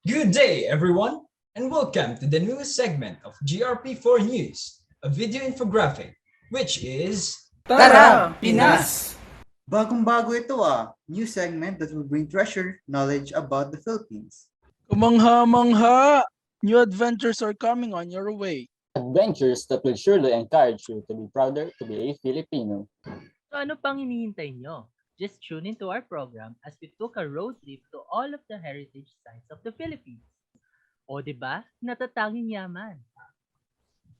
Good day, everyone, and welcome to the newest segment of GRP4 News, a video infographic, which is Tara, Pinas! Bagong-bago ito new segment that will bring treasure knowledge about the Philippines. Kumangha-mangha! New adventures are coming on your way. Adventures that will surely encourage you to be prouder to be a Filipino. So ano pang hinihintay nyo? Just tune into our program as we took a road trip to all of the heritage sites of the Philippines. O diba? Natatanging yaman.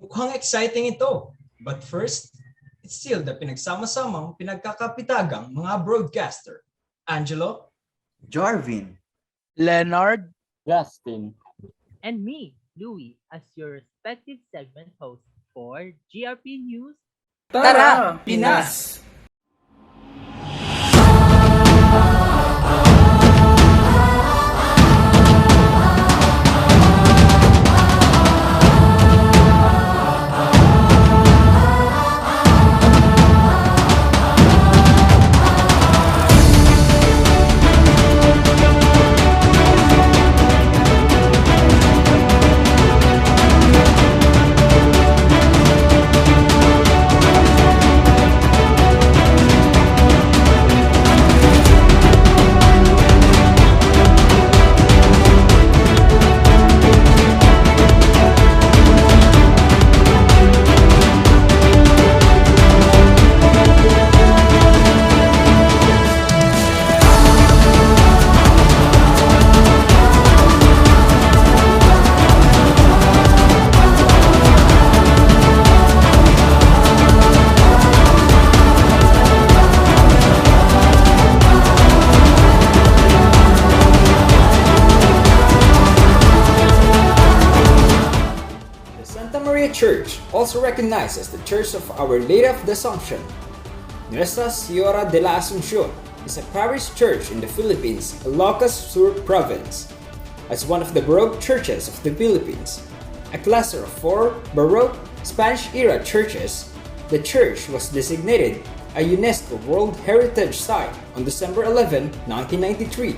mukhang exciting ito. But first, it's still the pinagsama-samang pinagkakapitagang mga broadcaster. Angelo, Jarvin, Leonard, Justin, And me, Louie, as your respective segment host for GRP News. Tara, Pinas! Church, also recognized as the Church of Our Lady of the Assumption. Nuestra Señora de la Asunción is a parish church in the Philippines, Ilocos Sur province. As one of the Baroque churches of the Philippines, a cluster of 4 Baroque Spanish-era churches, the church was designated a UNESCO World Heritage Site on December 11, 1993.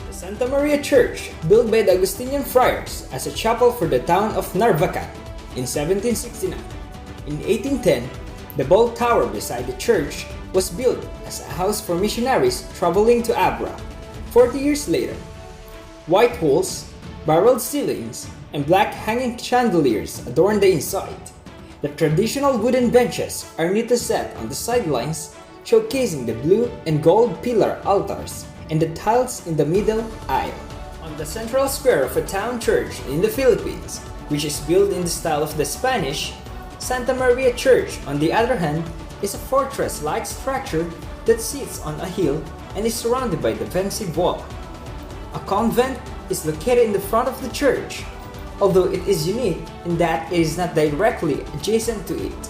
The Santa Maria Church, built by the Augustinian friars as a chapel for the town of Narvacan, in 1769. In 1810, the bell tower beside the church was built as a house for missionaries traveling to Abra. 40 years later, white walls, barreled ceilings, and black hanging chandeliers adorn the inside. The traditional wooden benches are neatly set on the sidelines, showcasing the blue and gold pillar altars and the tiles in the middle aisle. On the central square of a town church in the Philippines, which is built in the style of the Spanish, Santa Maria Church, on the other hand, is a fortress-like structure that sits on a hill and is surrounded by defensive wall. A convent is located in the front of the church, although it is unique in that it is not directly adjacent to it.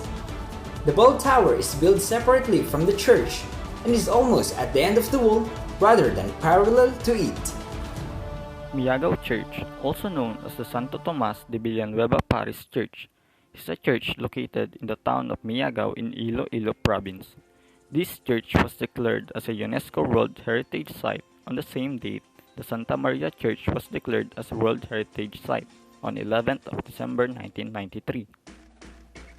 The bell tower is built separately from the church and is almost at the end of the wall rather than parallel to it. Miago Church, also known as the Santo Tomas de Villanueva Parish Church, is a church located in the town of Miago in Iloilo Province. This church was declared as a UNESCO World Heritage Site on the same date the Santa Maria Church was declared as a World Heritage Site on 11th of December 1993.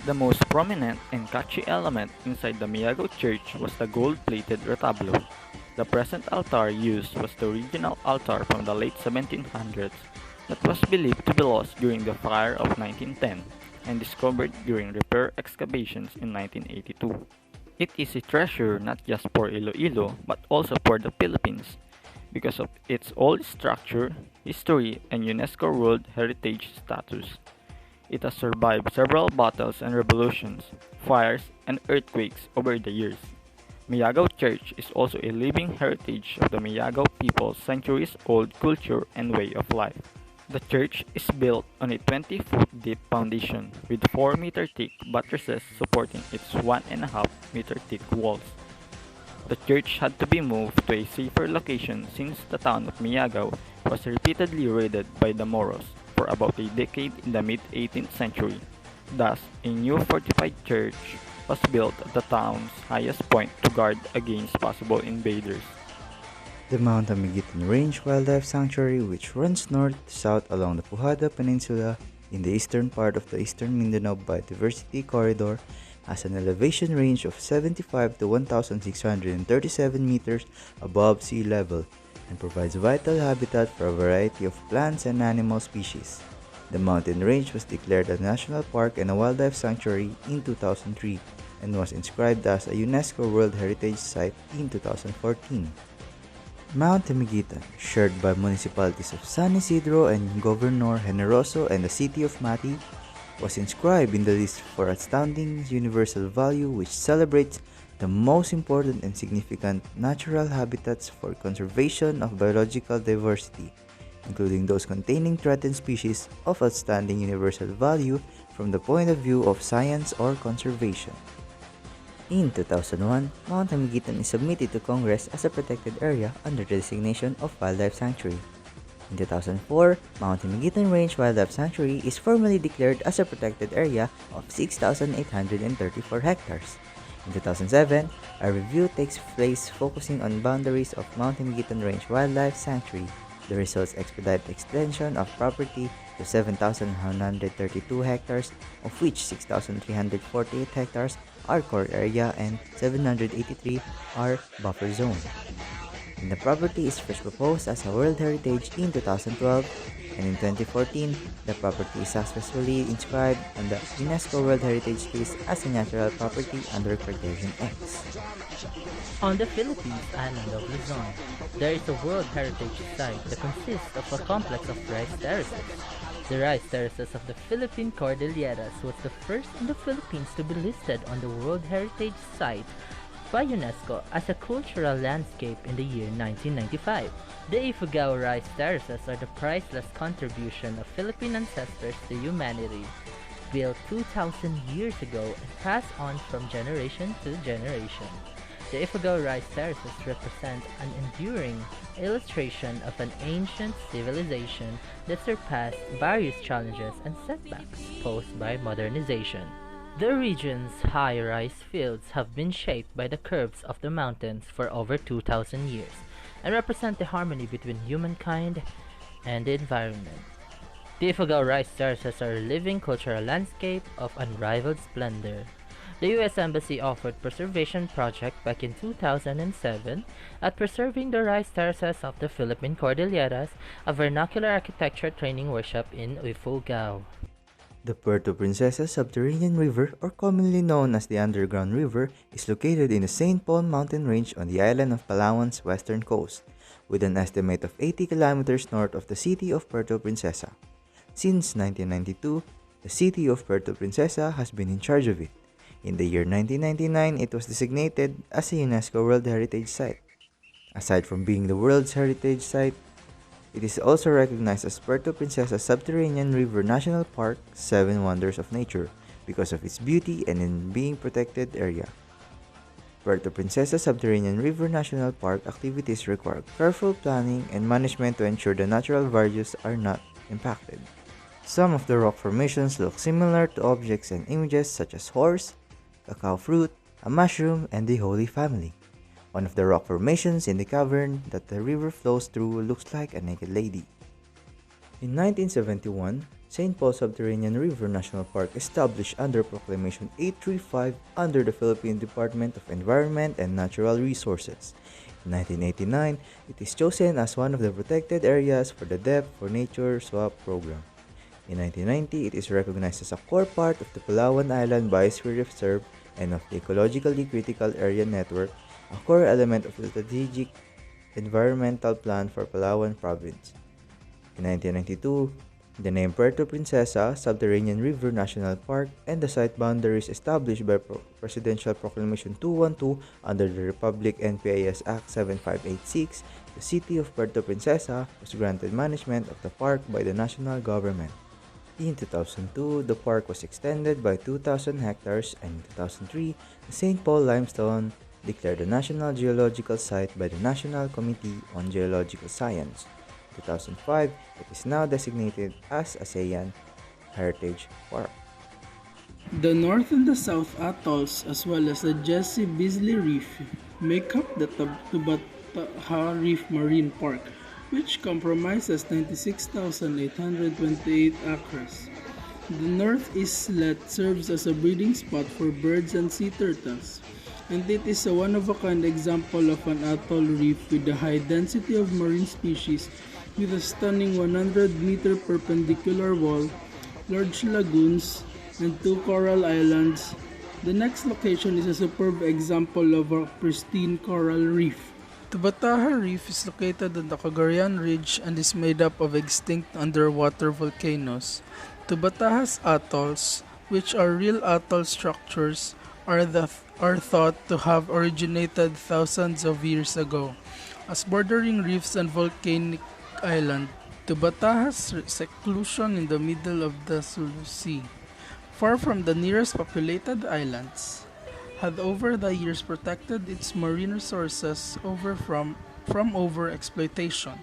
The most prominent and catchy element inside the Miago Church was the gold-plated retablo. The present altar used was the original altar from the late 1700s that was believed to be lost during the fire of 1910 and discovered during repair excavations in 1982. It is a treasure not just for Iloilo but also for the Philippines because of its old structure, history, and UNESCO World Heritage status. It has survived several battles and revolutions, fires, and earthquakes over the years. Miago Church is also a living heritage of the Miago people's centuries-old culture and way of life. The church is built on a 20-foot deep foundation with 4-meter thick buttresses supporting its 1.5-meter thick walls. The church had to be moved to a safer location since the town of Miago was repeatedly raided by the Moros for about a decade in the mid-18th century. Thus, a new fortified church was built at the town's highest point to guard against possible invaders. The Mount Megiton Range Wildlife Sanctuary, which runs north to south along the Puhada Peninsula in the eastern part of the Eastern Mindanao Biodiversity Corridor, has an elevation range of 75 to 1,637 meters above sea level and provides vital habitat for a variety of plants and animal species. The mountain range was declared a national park and a wildlife sanctuary in 2003 and was inscribed as a UNESCO World Heritage Site in 2014. Mount Megiton, shared by municipalities of San Isidro and Governor Generoso and the city of Mati, was inscribed in the list for outstanding universal value, which celebrates the most important and significant natural habitats for conservation of biological diversity, including those containing threatened species of outstanding universal value from the point of view of science or conservation. In 2001, Mount Megiton is submitted to Congress as a protected area under the designation of Wildlife Sanctuary. In 2004, Mount Megiton Range Wildlife Sanctuary is formally declared as a protected area of 6,834 hectares. In 2007, a review takes place focusing on boundaries of Mount Megiton Range Wildlife Sanctuary. The results expedite the extension of property to 7,132 hectares, of which 6,348 hectares are core area and 783 are buffer zone. And the property is first proposed as a World Heritage in 2012, and in 2014, the property is successfully inscribed on the UNESCO World Heritage List as a natural property under Criterion X. On the Philippines island of Luzon, there is a World Heritage Site that consists of a complex of rice terraces. The rice terraces of the Philippine Cordilleras was the first in the Philippines to be listed on the World Heritage Site by UNESCO as a cultural landscape in the year 1995. The Ifugao rice terraces are the priceless contribution of Philippine ancestors to humanity, built 2,000 years ago and passed on from generation to generation. The Ifugao rice terraces represent an enduring illustration of an ancient civilization that surpassed various challenges and setbacks posed by modernization. The region's high rice fields have been shaped by the curves of the mountains for over 2,000 years and represent the harmony between humankind and the environment. The Ifugao rice terraces are a living cultural landscape of unrivaled splendor. The U.S. Embassy offered preservation project back in 2007 at Preserving the Rice Terraces of the Philippine Cordilleras, a vernacular architecture training workshop in Ifugao. The Puerto Princesa Subterranean River, or commonly known as the Underground River, is located in the St. Paul mountain range on the island of Palawan's western coast, with an estimate of 80 kilometers north of the city of Puerto Princesa. Since 1992, the city of Puerto Princesa has been in charge of it. In the year 1999, it was designated as a UNESCO World Heritage Site. Aside from being the World's Heritage Site, it is also recognized as Puerto Princesa Subterranean River National Park, 7 Wonders of Nature, because of its beauty and in being protected area. Puerto Princesa Subterranean River National Park activities require careful planning and management to ensure the natural values are not impacted. Some of the rock formations look similar to objects and images such as horse, cacao fruit, a mushroom, and the Holy Family. One of the rock formations in the cavern that the river flows through looks like a naked lady. In 1971, St. Paul Subterranean River National Park established under Proclamation 835 under the Philippine Department of Environment and Natural Resources. In 1989, it is chosen as one of the protected areas for the Depth for Nature Swap program. In 1990, it is recognized as a core part of the Palawan Island Biosphere Reserve and of the Ecologically Critical Area Network, a core element of the Strategic Environmental Plan for Palawan Province. In 1992, the name Puerto Princesa Subterranean River National Park and the site boundaries established by Presidential Proclamation 212 under the Republic NPIS Act 7586, the city of Puerto Princesa was granted management of the park by the national government. In 2002, the park was extended by 2,000 hectares, and in 2003, the St. Paul limestone declared a National Geological Site by the National Committee on Geological Science. In 2005, it is now designated as a ASEAN Heritage Park. The north and the south atolls, as well as the Jesse Beasley Reef, make up the Vataha Reef Marine Park, which comprises 96,828 acres. The North Islet serves as a breeding spot for birds and sea turtles, and it is a one-of-a-kind example of an atoll reef with a high density of marine species with a stunning 100-meter perpendicular wall, large lagoons, and 2 coral islands. The next location is a superb example of a pristine coral reef. Thubatahar Reef is located on the Cagayan Ridge and is made up of extinct underwater volcanoes. Tubataha's atolls, which are real atoll structures, are thought to have originated thousands of years ago. As bordering reefs and volcanic island, Tubataha's seclusion in the middle of the Sulu Sea, far from the nearest populated islands, had over the years protected its marine resources from overexploitation.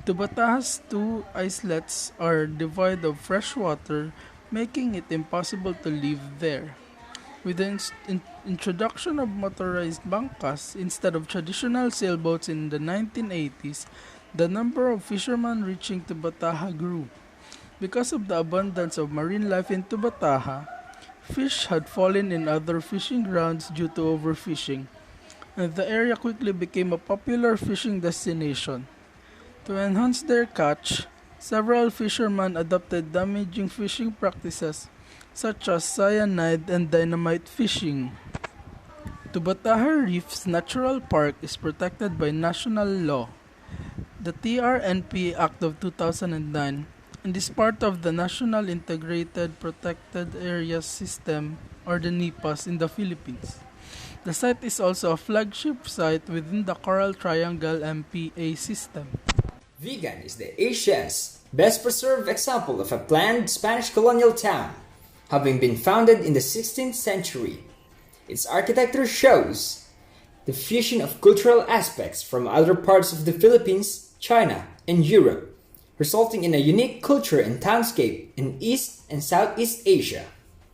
Tubataha's 2 islets are devoid of fresh water, making it impossible to live there. With the introduction of motorized bangkas instead of traditional sailboats in the 1980s, the number of fishermen reaching Tubataha grew. Because of the abundance of marine life in Tubataha, fish had fallen in other fishing grounds due to overfishing, and the area quickly became a popular fishing destination. To enhance their catch, several fishermen adopted damaging fishing practices such as cyanide and dynamite fishing. Thubatahar Reef's natural park is protected by national law, the TRNP Act of 2009, and is part of the National Integrated Protected Areas System, or the NIPAS, in the Philippines. The site is also a flagship site within the Coral Triangle MPA system. Vigan is the Asia's best preserved example of a planned Spanish colonial town, having been founded in the 16th century. Its architecture shows the fusion of cultural aspects from other parts of the Philippines, China, and Europe, resulting in a unique culture and townscape in East and Southeast Asia.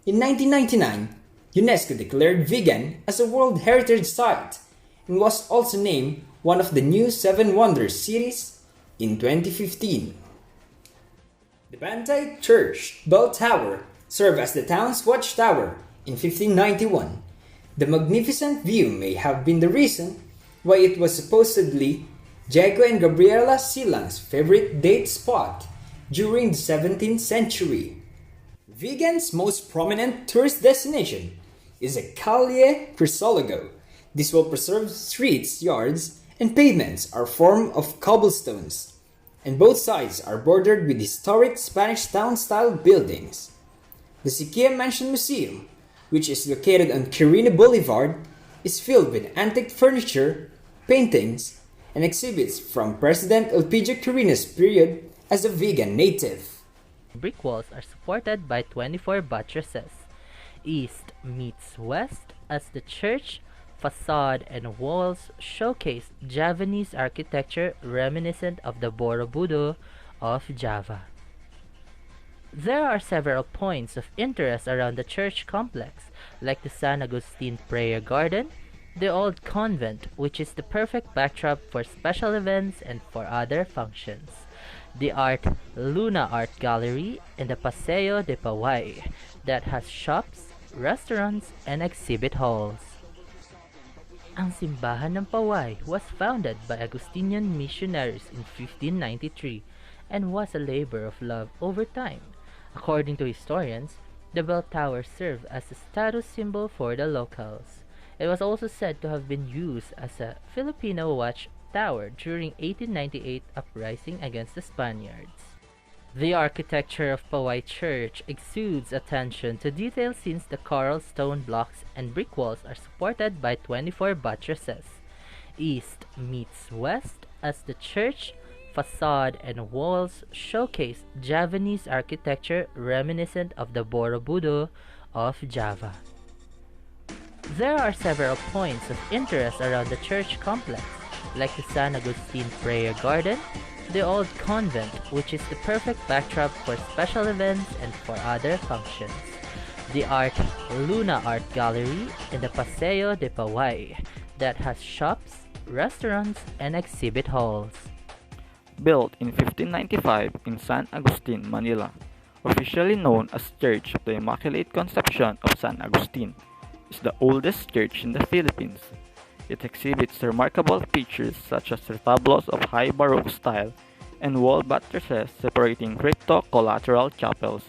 In 1999, UNESCO declared Vigan as a World Heritage Site and was also named one of the new 7 Wonders cities in 2015. The Bantai Church bell tower served as the town's watchtower in 1591. The magnificent view may have been the reason why it was supposedly Diego and Gabriela Silang's favorite date spot during the 17th century. Vigan's most prominent tourist destination is a Calle Crisologo. This well-preserved streets, yards, and pavements are formed of cobblestones, and both sides are bordered with historic Spanish town-style buildings. The Sequia Mansion Museum, which is located on Quirino Boulevard, is filled with antique furniture, paintings, and exhibits from President Elpidio Quirino's period as a Vigan native. Brick walls are supported by 24 buttresses. East meets west as the church facade and walls showcase Javanese architecture reminiscent of the Borobudur of Java. There are several points of interest around the church complex, like the San Agustin Prayer Garden, the old convent, which is the perfect backdrop for special events and for other functions, the Luna Art Gallery, and the Paseo de Pawai, that has shops, restaurants, and exhibit halls. Ansimbahan Pawai was founded by Augustinian missionaries in 1593 and was a labor of love over time. According to historians, the bell tower served as a status symbol for the locals. It was also said to have been used as a Filipino watch tower during 1898 uprising against the Spaniards. The architecture of Pawai Church exudes attention to detail since the coral stone blocks and brick walls are supported by 24 buttresses. East meets west as the church facade and walls showcase Javanese architecture reminiscent of the Borobudur of Java. There are several points of interest around the church complex, like the San Agustin Prayer Garden, the old convent, which is the perfect backdrop for special events and for other functions, the Luna Art Gallery, and the Paseo de Pawai, that has shops, restaurants, and exhibit halls. Built in 1595 in San Agustin, Manila, officially known as Church of the Immaculate Conception of San Agustin, is the oldest church in the Philippines. It exhibits remarkable features such as retablos of high Baroque style and wall buttresses separating crypto-collateral chapels.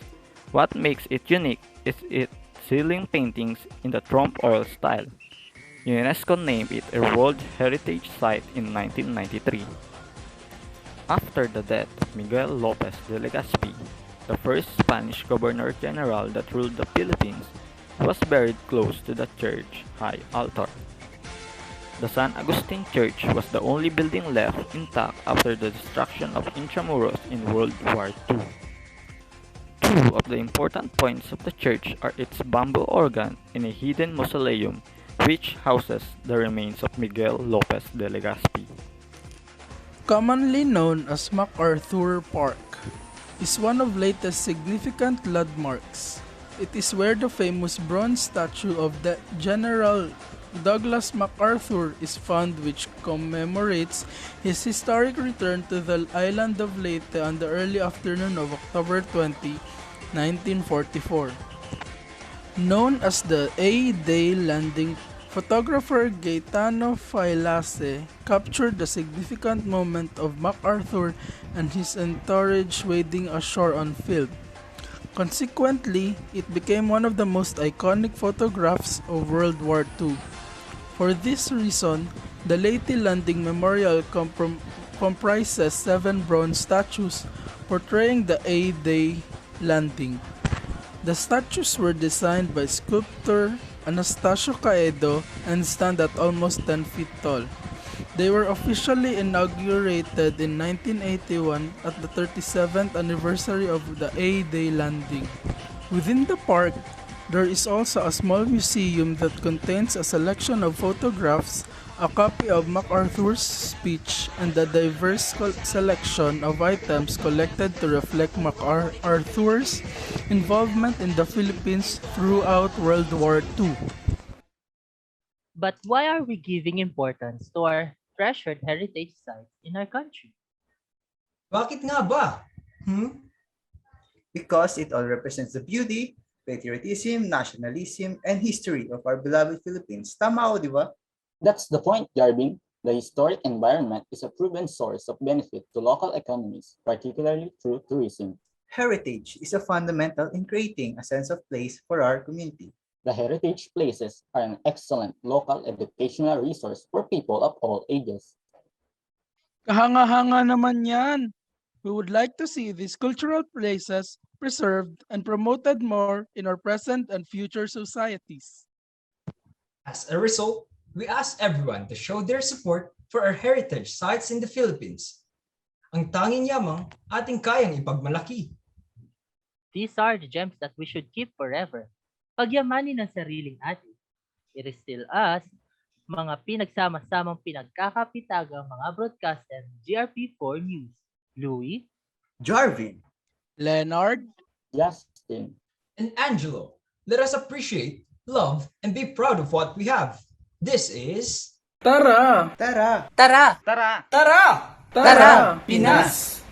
What makes it unique is its ceiling paintings in the trompe oil style. UNESCO named it a World Heritage Site in 1993. After the death of Miguel Lopez de Legazpi, the first Spanish Governor-General that ruled the Philippines, he was buried close to the church high altar. The San Agustin Church was the only building left intact after the destruction of Intramuros in World War II. Two of the important points of the church are its bamboo organ and a hidden mausoleum which houses the remains of Miguel Lopez de Legazpi. Commonly known as MacArthur Park, is one of latest significant landmarks. It is where the famous bronze statue of the General Douglas MacArthur is found, which commemorates his historic return to the island of Leyte on the early afternoon of October 20, 1944. Known as the A-Day landing, photographer Gaetano Failase captured the significant moment of MacArthur and his entourage wading ashore on film. Consequently, it became one of the most iconic photographs of World War II. For this reason, the Leyte Landing Memorial comprises 7 bronze statues portraying the A-Day landing. The statues were designed by sculptor Anastasio Caedo and stand at almost 10 feet tall. They were officially inaugurated in 1981 at the 37th anniversary of the A-Day landing. Within the park, there is also a small museum that contains a selection of photographs, a copy of MacArthur's speech, and a diverse selection of items collected to reflect MacArthur's involvement in the Philippines throughout World War II. But why are we giving importance to our treasured heritage sites in our country? Bakit nga ba? Because it all represents the beauty, patriotism, nationalism, and history of our beloved Philippines. Tama ako, di ba? That's the point, Jarvin. The historic environment is a proven source of benefit to local economies, particularly through tourism. Heritage is a fundamental in creating a sense of place for our community. The heritage places are an excellent local educational resource for people of all ages. Kahanga-hanga naman yan! We would like to see these cultural places preserved and promoted more in our present and future societies. As a result, we ask everyone to show their support for our heritage sites in the Philippines. Ang tanging yamang ating kayang ipagmalaki. These are the gems that we should keep forever. Pagyamanin ng sariling atin. It is still us, mga pinagsama-samang pinagkakapitagang mga broadcaster ng GRP4 News. Louie, Jarvin, Leonard, Justin, and Angelo, let us appreciate, love, and be proud of what we have. This is Tara! tara! Tara! Pinas!